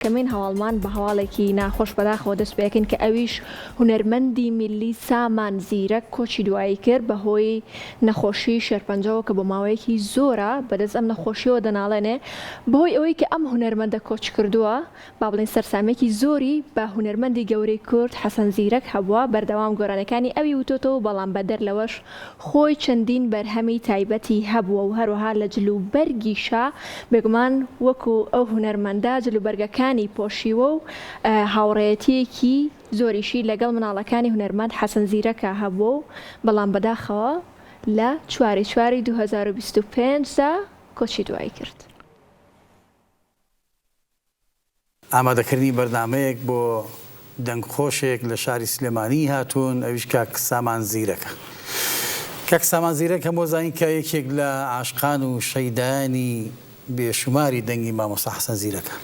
کەمین هەواڵمان بە هەواڵێکی ناخۆش بەداخەوە دەست پێکەن کە ئەویش هونەرمەندی میلی سامان زیرەک کۆچی دوایی کرد بەهۆی نەخۆشی شێرپەنجەوە کە بۆ ماوەیەکی زۆرە بەدەست ئەم نەخۆشیەوە دەناڵێنێ بەهۆی ئەوەی کە ئەم هونەرمەندە کۆچ کردووە با بڵێن سەرسامێکی زۆری بە هونەرمەندی گەورەی کورد حەسەن زیرەک هەبووە بەردەوام گۆرانەکانی ئەوی وتۆتەوە بەڵام بەدەر لەوەش خۆی چەندین بەرهەمی تایبەتی هەبووە و هەروەها لە جلوبەرگیشا بێگومان وەکو ئەو هونەرمەندە جلوبەرگەکانی پۆشیوە و هاوڕێیەتیەکی زۆریشی لەگەڵ مناڵەکانی هونەرمەند حەسەن زیرەکە هەبوو بەڵام بەداخەوە لە 4 2025دا کۆچی دوایی کرد. ئامادەکردنی بەردامەیەک بۆ دەنگخۆشێک لە شاری سلێمانی هاتوون ئەویش کاک سامان زیرەکە. کاک سامان زیرەک هەموو زانین کە یەکێک لە عاشقان و شەیدانی بێشماری دەنگی مامۆستا حەسەن زیرەکە.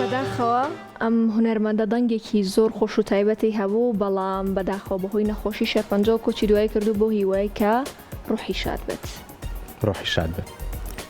بەداخەوە ئەم هونەرمەندە دەنگێکی زۆر خۆش و تایبەتی هەبوو بەڵام بەداخەوە بەهۆی نەخۆشی شێرپەنجەوە کۆچی دوای کردو بۆ هیوای کە ڕوحی شاد بێت. ڕۆحی شاد بێت.